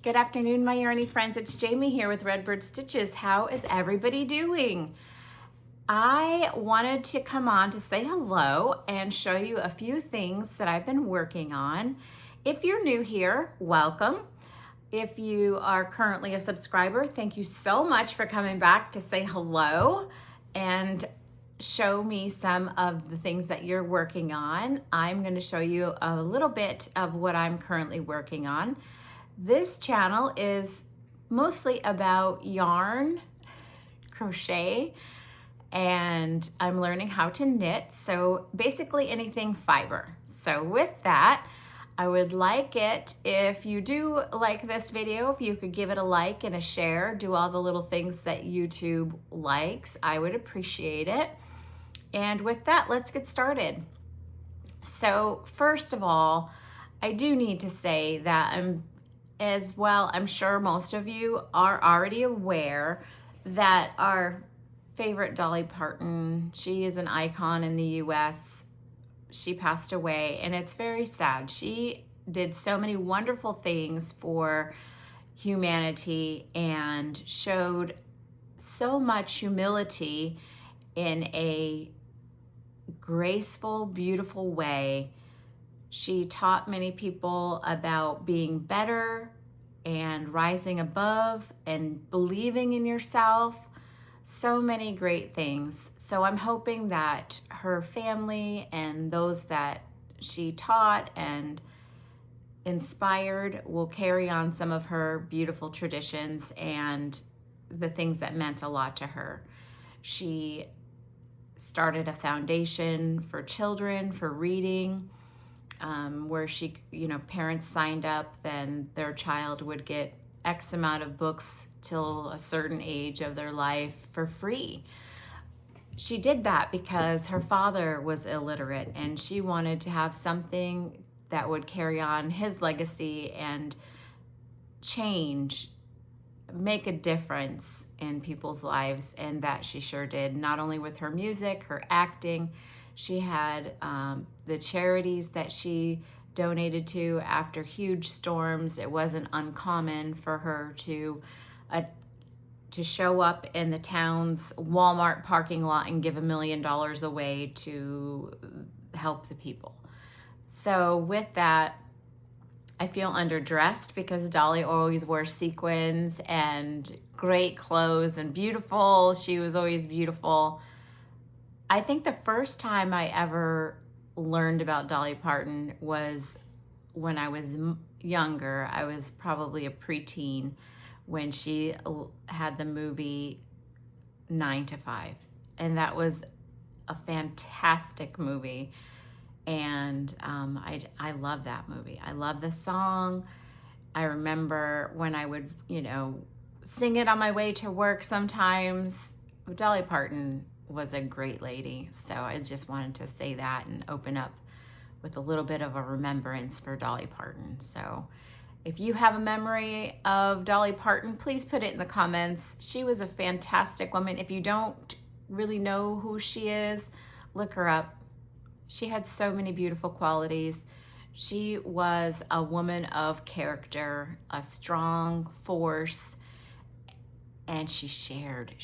Good afternoon, my Yarney friends. It's Jamie here with Redbird Stitches. How is everybody doing? I wanted to come on to say hello and show you a few things that I've been working on. If you're new here, welcome. If you are currently a subscriber, thank you so much for coming back to say hello and show me some of the things that you're working on. I'm going to show you a little bit of what I'm currently working on. This channel is mostly about yarn, crochet, and I'm learning how to knit. So basically anything fiber. So with that, I would like it if you do like this video, if you could give it a like and a share, do all the little things that YouTube likes. I would appreciate it. And with that, let's get started. So first of all, I do need to say that I'm sure most of you are already aware that our favorite Dolly Parton, she is an icon in the US. She passed away and it's very sad. She did so many wonderful things for humanity and showed so much humility in a graceful, beautiful way. She taught many people about being better and rising above and believing in yourself. So many great things. So I'm hoping that her family and those that she taught and inspired will carry on some of her beautiful traditions and the things that meant a lot to her. She started a foundation for children, for reading, where parents signed up, then their child would get X amount of books till a certain age of their life for free. She did that because her father was illiterate and she wanted to have something that would carry on his legacy and make a difference in people's lives, and that she sure did, not only with her music, her acting. She had the charities that she donated to after huge storms. It wasn't uncommon for her to show up in the town's Walmart parking lot and give $1 million away to help the people. So with that, I feel underdressed because Dolly always wore sequins and great clothes and beautiful. She was always beautiful. I think the first time I ever learned about Dolly Parton was when I was younger. I was probably a preteen when she had the movie 9 to 5. And that was a fantastic movie. And I love that movie. I love the song. I remember when I would, sing it on my way to work sometimes. Dolly Parton was a great lady. So I just wanted to say that and open up with a little bit of a remembrance for Dolly Parton. So if you have a memory of Dolly Parton, please put it in the comments. She was a fantastic woman. If you don't really know who she is, look her up. She had so many beautiful qualities. She was a woman of character, a strong force, and she shared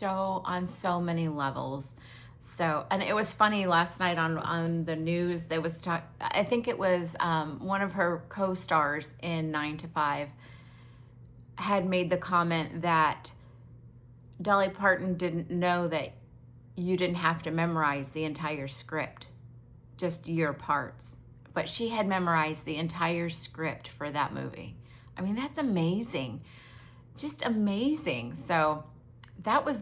on so many levels. So, and it was funny last night on the news, there was I think it was one of her co-stars in 9 to 5 had made the comment that Dolly Parton didn't know that you didn't have to memorize the entire script, just your parts. But she had memorized the entire script for that movie. I mean, that's amazing. Just amazing. So that was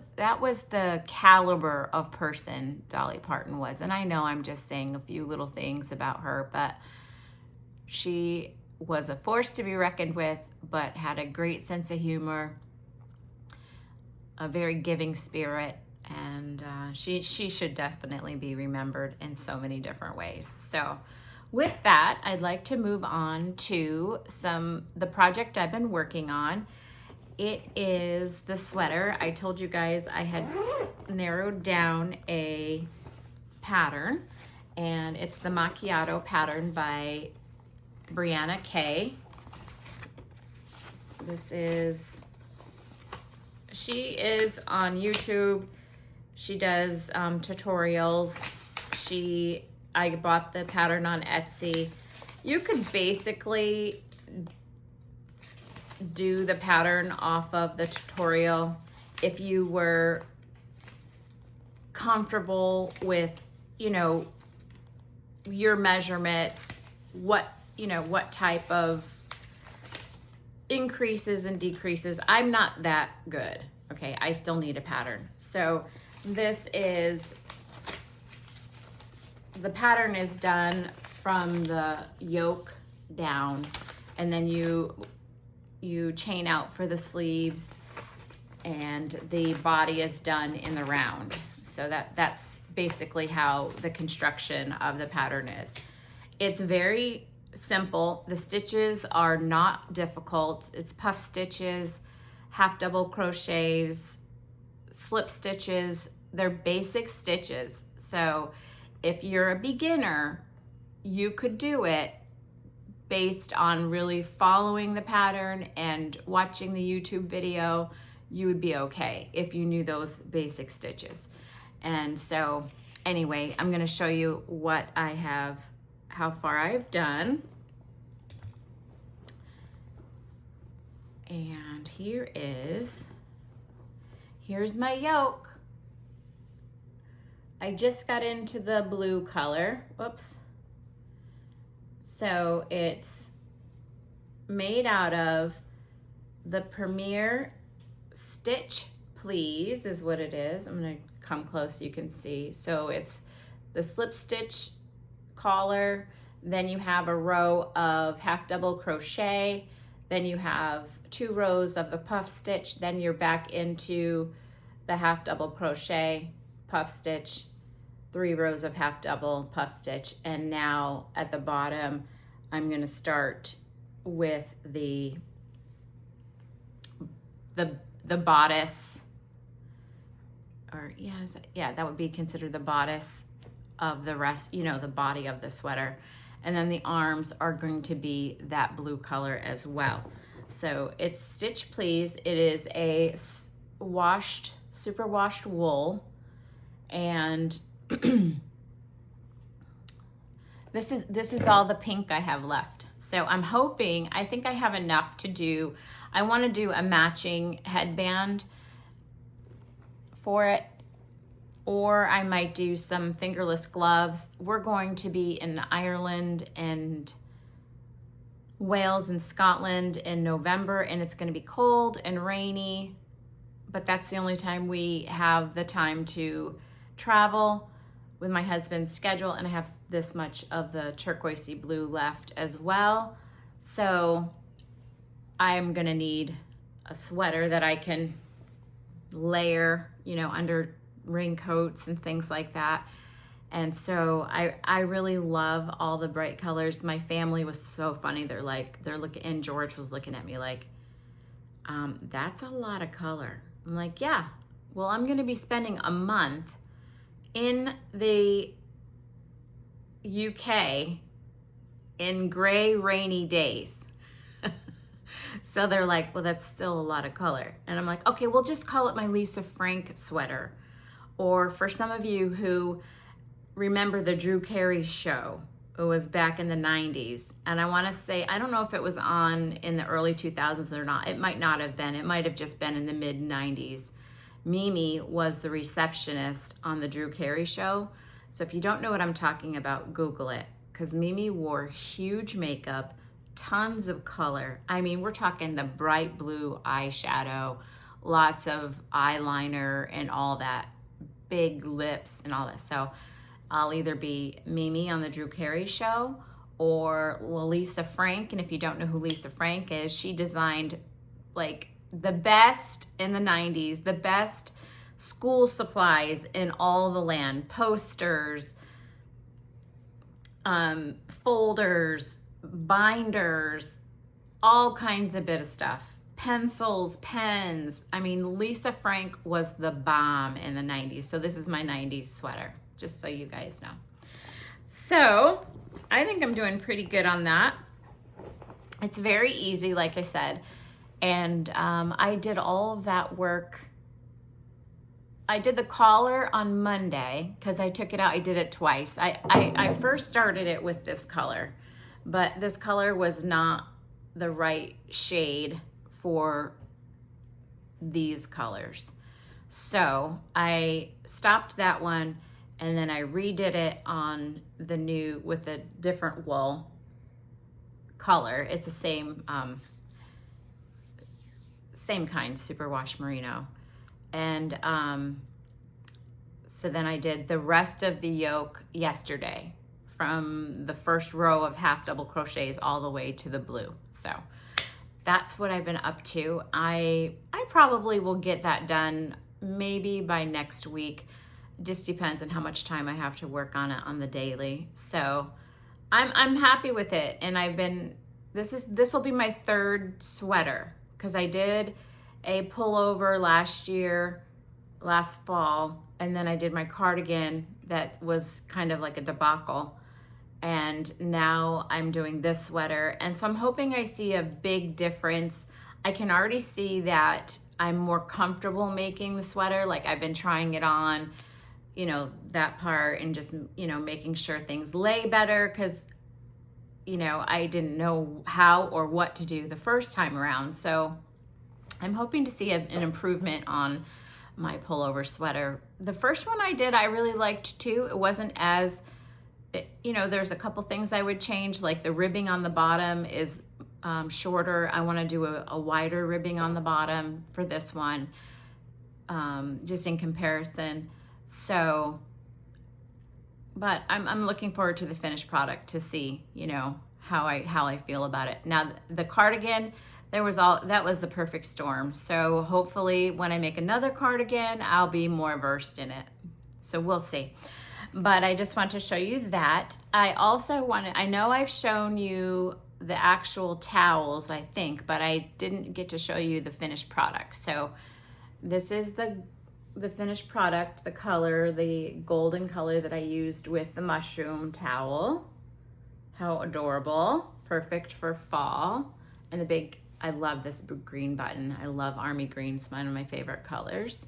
the caliber of person Dolly Parton was. And I know I'm just saying a few little things about her, but she was a force to be reckoned with, but had a great sense of humor, a very giving spirit, and she should definitely be remembered in so many different ways. So with that, I'd like to move on to the project I've been working on. It is the sweater. I told you guys I had narrowed down a pattern, and it's the Macchiato pattern by Brianna Kay. She is on YouTube. She does tutorials. I bought the pattern on Etsy. You could basically do the pattern off of the tutorial if you were comfortable with, you know, your measurements, what type of increases and decreases. I'm not that good. Okay, I still need a pattern. So the pattern is done from the yoke down, and then you chain out for the sleeves, and the body is done in the round. So that's basically how the construction of the pattern is. It's very simple. The stitches are not difficult. It's puff stitches, half double crochets, slip stitches. They're basic stitches. So if you're a beginner, you could do it based on really following the pattern and watching the YouTube video. You would be okay if you knew those basic stitches. And so anyway, I'm going to show you what I have, how far I've done. And here's my yoke. I just got into the blue color. Whoops. So it's made out of the Premier Stitch Please is what it is. I'm going to come close so you can see. So it's the slip stitch collar, then you have a row of half double crochet, then you have 2 rows of the puff stitch, then you're back into the half double crochet, puff stitch, 3 rows of half double puff stitch, and now at the bottom I'm going to start with the bodice, or that would be considered the bodice of the rest, you know, the body of the sweater. And then the arms are going to be that blue color as well. So it's Stitch Please. It is a super washed wool, and this is all the pink I have left. So I think I have enough to do. I want to do a matching headband for it, or I might do some fingerless gloves. We're going to be in Ireland and Wales and Scotland in November, and it's going to be cold and rainy, but that's the only time we have the time to travel with my husband's schedule, and I have this much of the turquoisey blue left as well. So I'm going to need a sweater that I can layer, you know, under raincoats and things like that. And so I really love all the bright colors. My family was so funny. They're looking, and George was looking at me like, that's a lot of color. I'm like, yeah, well, I'm going to be spending a month in the UK in gray, rainy days. So they're like, well, that's still a lot of color. And I'm like, okay, we'll just call it my Lisa Frank sweater. Or for some of you who remember the Drew Carey show, it was back in the 90s. And I want to say, I don't know if it was on in the early 2000s or not. It might not have been. It might have just been in the mid 90s. Mimi was the receptionist on the Drew Carey show. So if you don't know what I'm talking about, Google it. Because Mimi wore huge makeup, tons of color. I mean, we're talking the bright blue eyeshadow, lots of eyeliner and all that, big lips and all that. So I'll either be Mimi on the Drew Carey show or Lisa Frank. And if you don't know who Lisa Frank is, she designed like the best in the 90s, the best school supplies in all the land, posters, folders, binders, all kinds of bit of stuff, pencils, pens. I mean, Lisa Frank was the bomb in the 90s. So this is my 90s sweater, just so you guys know. So I think I'm doing pretty good on that. It's very easy, like I said. And I did all of that work. I did the collar on Monday because I took it out. I did it twice. I first started it with this color, but this color was not the right shade for these colors. So I stopped that one, and then I redid it on the new with a different wool color. It's the same kind, superwash merino. And so then I did the rest of the yoke yesterday, from the first row of half double crochets all the way to the blue. So that's what I've been up to. I probably will get that done maybe by next week. Just depends on how much time I have to work on it on the daily. So I'm happy with it. And this will be my third sweater, because I did a pullover last fall, and then I did my cardigan that was kind of like a debacle. And now I'm doing this sweater. And so I'm hoping I see a big difference. I can already see that I'm more comfortable making the sweater. Like, I've been trying it on, you know, that part, and just, you know, making sure things lay better, because, you know, I didn't know how or what to do the first time around. So I'm hoping to see an improvement on my pullover sweater. The first one I did, I really liked too. It wasn't as, you know, there's a couple things I would change, like the ribbing on the bottom is shorter. I want to do a wider ribbing on the bottom for this one, just in comparison. So, but I'm looking forward to the finished product to see, you know, how I feel about it. Now, the cardigan, that was the perfect storm. So hopefully when I make another cardigan, I'll be more versed in it. So we'll see. But I just want to show you that. I also I know I've shown you the actual towels, I think, but I didn't get to show you the finished product. So this is the finished product, the color, the golden color that I used with the mushroom towel. How adorable. Perfect for fall. And the big, I love this green button. I love army green. It's one of my favorite colors.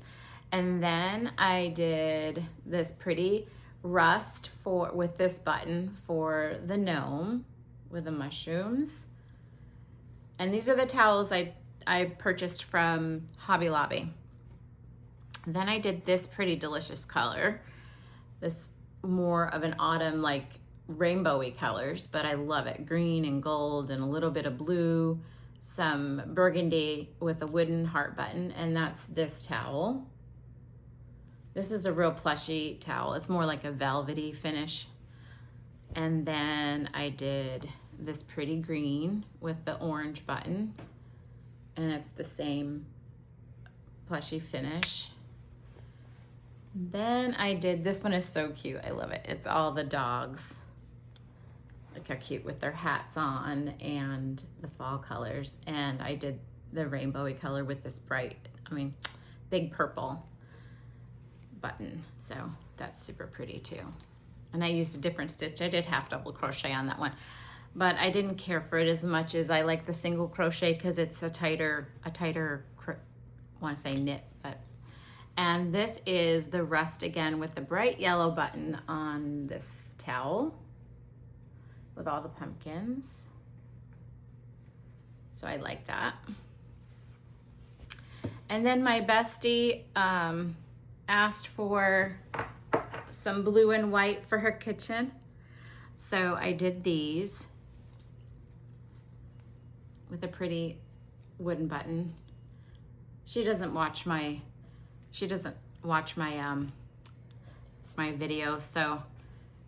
And then I did this pretty rust with this button for the gnome with the mushrooms. And these are the towels I purchased from Hobby Lobby. Then I did this pretty delicious color, this more of an autumn, like rainbowy colors, but I love it. Green and gold and a little bit of blue, some burgundy with a wooden heart button, and that's this towel. This is a real plushy towel. It's more like a velvety finish. And then I did this pretty green with the orange button, and it's the same plushy finish. Then I did, this one is so cute. I love it. It's all the dogs. Look how cute with their hats on and the fall colors. And I did the rainbowy color with this bright, big purple button. So that's super pretty too. And I used a different stitch. I did half double crochet on that one, but I didn't care for it as much as I like the single crochet because it's a tighter, I want to say knit, but. And this is the rust again with the bright yellow button on this towel with all the pumpkins. So I like that. And then my bestie asked for some blue and white for her kitchen. So I did these with a pretty wooden button. She doesn't watch my my videos, so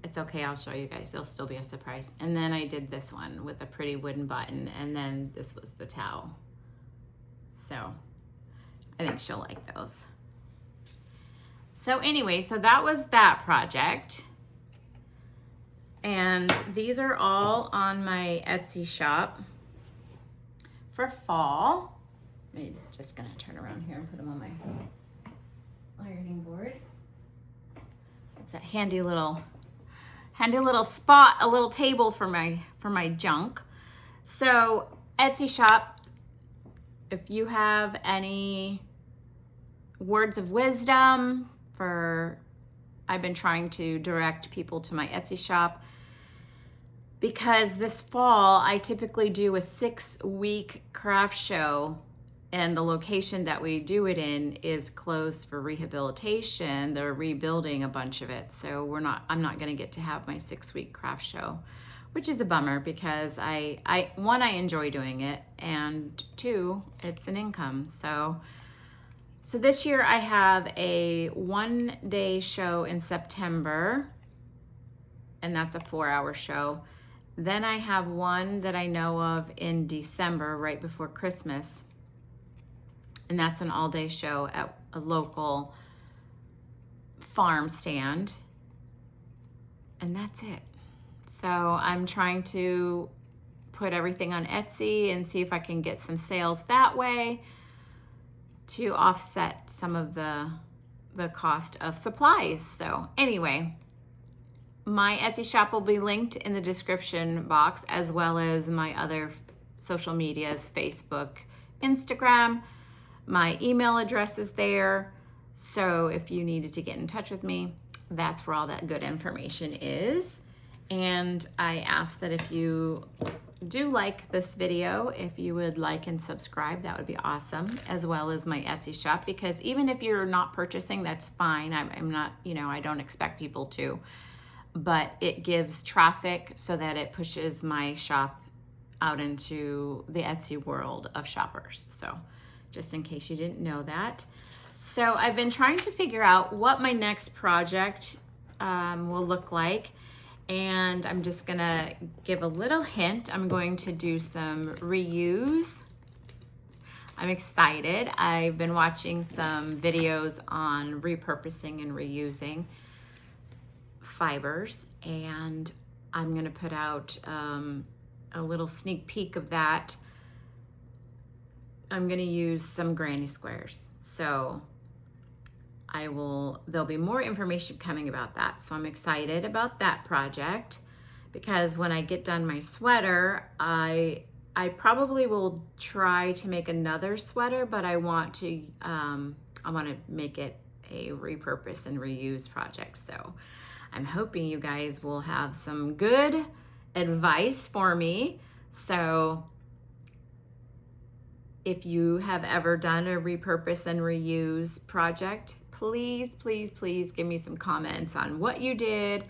it's okay. I'll show you guys. It'll still be a surprise. And then I did this one with a pretty wooden button, and then this was the towel. So I think she'll like those. So anyway, so that was that project. And these are all on my Etsy shop for fall. I'm just gonna turn around here and put them on my ironing board. It's a handy little spot, a little table for my junk. So Etsy shop, if you have any words of wisdom I've been trying to direct people to my Etsy shop, because this fall I typically do a 6-week craft show, and the location that we do it in is closed for rehabilitation. They're rebuilding a bunch of it. So I'm not gonna get to have my 6-week craft show, which is a bummer, because one, I enjoy doing it, and 2, it's an income. So this year I have a 1-day show in September, and that's a 4-hour show. Then I have one that I know of in December, right before Christmas. And that's an all-day show at a local farm stand. And that's it. So I'm trying to put everything on Etsy and see if I can get some sales that way to offset some of the cost of supplies. So anyway, my Etsy shop will be linked in the description box, as well as my other social medias, Facebook, Instagram. My email address is there. So if you needed to get in touch with me, that's where all that good information is. And I ask that if you do like this video, if you would like and subscribe, that would be awesome, as well as my Etsy shop, because even if you're not purchasing, that's fine. I'm not, I don't expect people to, but it gives traffic so that it pushes my shop out into the Etsy world of shoppers. So just in case you didn't know that. So I've been trying to figure out what my next project will look like. And I'm just gonna give a little hint. I'm going to do some reuse. I'm excited. I've been watching some videos on repurposing and reusing fibers, and I'm gonna put out a little sneak peek of that. I'm gonna use some granny squares. So there'll be more information coming about that. So I'm excited about that project, because when I get done my sweater, I probably will try to make another sweater, but I want to make it a repurpose and reuse project. So I'm hoping you guys will have some good advice for me. So if you have ever done a repurpose and reuse project, please, please, please give me some comments on what you did.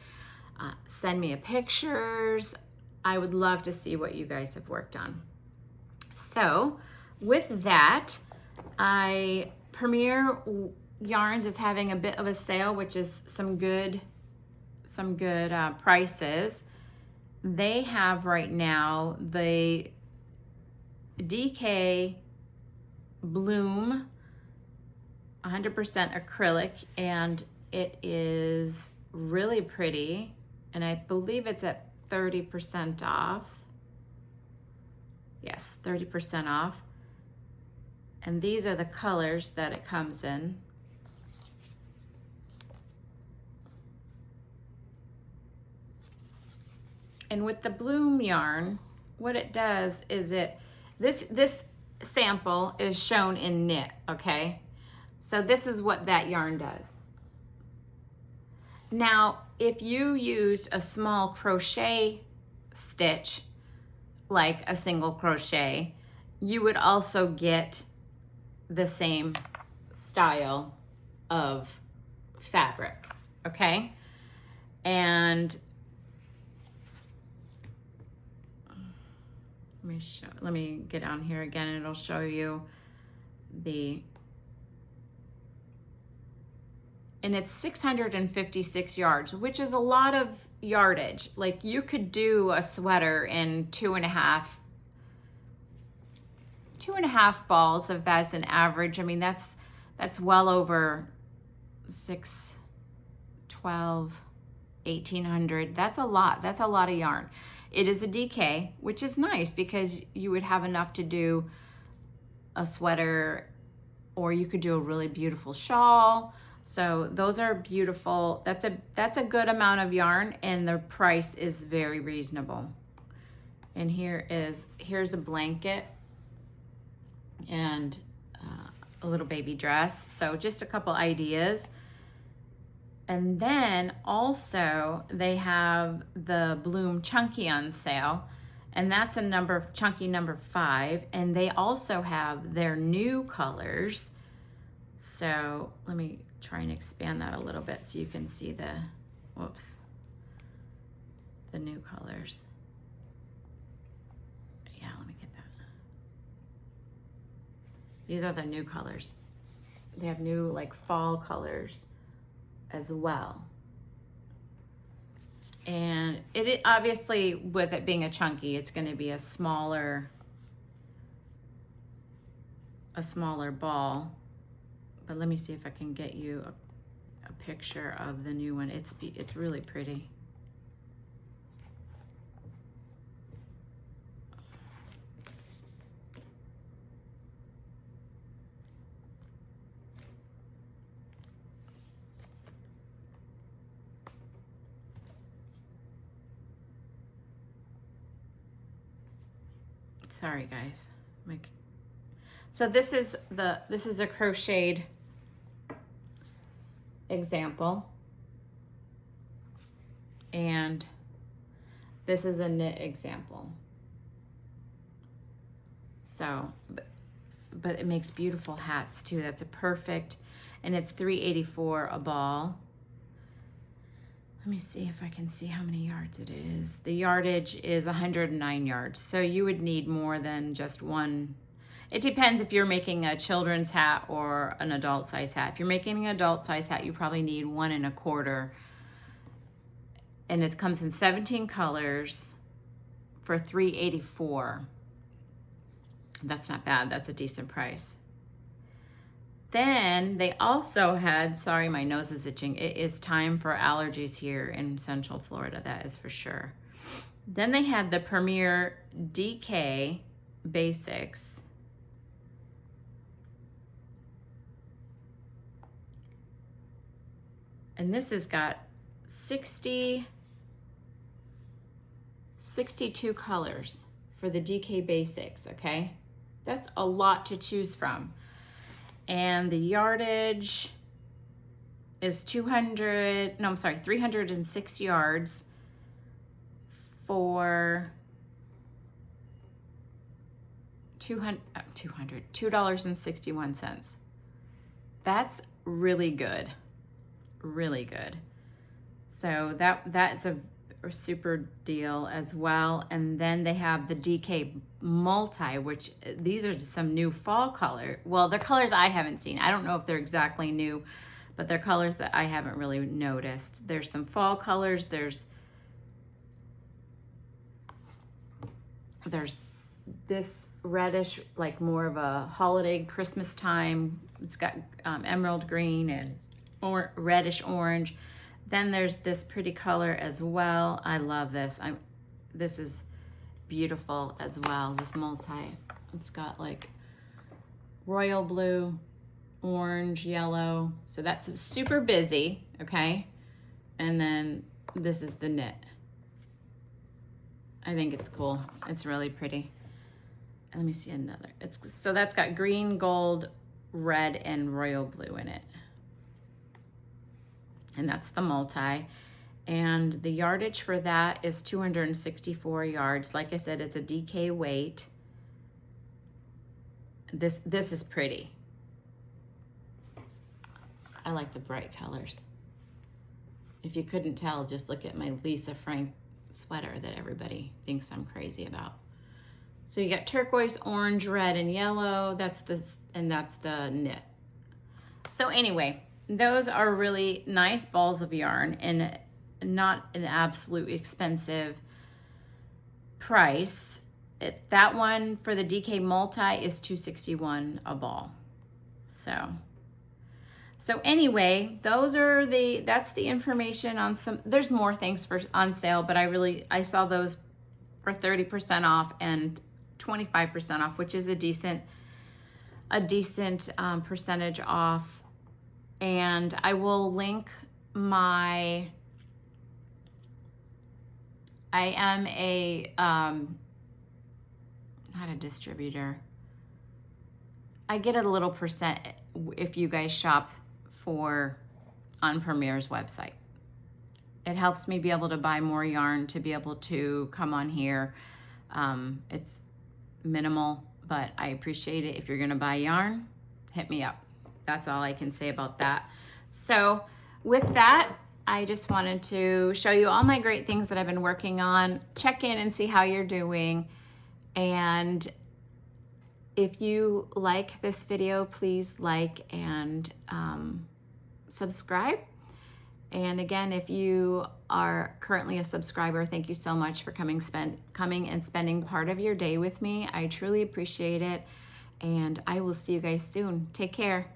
Send me pictures. I would love to see what you guys have worked on. So with that, Premier Yarns is having a bit of a sale, which is some good prices. They have right now the DK Bloom 100% acrylic, and it is really pretty, and I believe it's at 30% off. Yes, 30% off. And these are the colors that it comes in. And with the Bloom yarn, what it does is this sample is shown in knit, okay? So this is what that yarn does. Now, if you used a small crochet stitch, like a single crochet, you would also get the same style of fabric, okay? And let me get on here again, and it'll show you and it's 656 yards, which is a lot of yardage. Like, you could do a sweater in two and a half balls, if that's an average. I mean, that's well over 6, 12, 1800. That's a lot. That's a lot of yarn. It is a DK, which is nice because you would have enough to do a sweater, or you could do a really beautiful shawl. So those are beautiful. That's a good amount of yarn, and the price is very reasonable. And here's a blanket, and and a little baby dress. So just a couple ideas. And then also they have the Bloom Chunky on sale, and that's a chunky number 5. And they also have their new colors. So let me try and expand that a little bit so you can see the new colors. Yeah, let me get that. These are the new colors. They have new like fall colors as well. And it obviously, with it being a chunky, it's going to be a smaller ball. But let me see if I can get you a picture of the new one. It's really pretty. Sorry guys. So this is a crocheted example, and this is a knit example. So, but it makes beautiful hats too. That's a perfect, and it's $3.84 a ball. Let me see if I can see how many yards it is. The yardage is 109 yards. So you would need more than just one. It depends if you're making a children's hat or an adult size hat. If you're making an adult size hat, you probably need 1 1/4. And it comes in 17 colors for $3.84. That's not bad. That's a decent price. Then they also had, sorry, my nose is itching. It is time for allergies here in Central Florida, that is for sure. Then they had the Premier DK Basics. And this has got 62 colors for the DK Basics, okay? That's a lot to choose from. And the yardage is 306 yards for $2.61. That's really good. Really good. So that's a super deal as well. And then they have the DK Multi, which these are just some new fall color. Well, they're colors I haven't seen. I don't know if they're exactly new, but they're colors that I haven't really noticed. There's some fall colors. There's this reddish, like more of a holiday Christmas time. It's got emerald green and reddish orange. Then there's this pretty color as well. I love this. This is beautiful as well, this multi. It's got like royal blue, orange, yellow. So that's super busy, okay? And then this is the knit. I think it's cool. It's really pretty. And let me see another. So that's got green, gold, red, and royal blue in it. And that's the multi. And the yardage for that is 264 yards. Like I said, it's a DK weight. This is pretty. I like the bright colors. If you couldn't tell, just look at my Lisa Frank sweater that everybody thinks I'm crazy about. So you got turquoise, orange, red, and yellow. That's the knit. So anyway, those are really nice balls of yarn and not an absolutely expensive price. That one for the DK Multi is $2.61 a ball. So anyway, that's the information on some. There's more things on sale, but I saw those for 30% off and 25% off, which is a decent percentage off. And I will link I am not a distributor. I get a little percent if you guys shop on Premier's website. It helps me be able to buy more yarn to be able to come on here. It's minimal, but I appreciate it. If you're gonna buy yarn, hit me up. That's all I can say about that. So with that, I just wanted to show you all my great things that I've been working on. Check in and see how you're doing. And if you like this video, please like and subscribe. And again, if you are currently a subscriber, thank you so much for coming and spending part of your day with me. I truly appreciate it. And I will see you guys soon. Take care.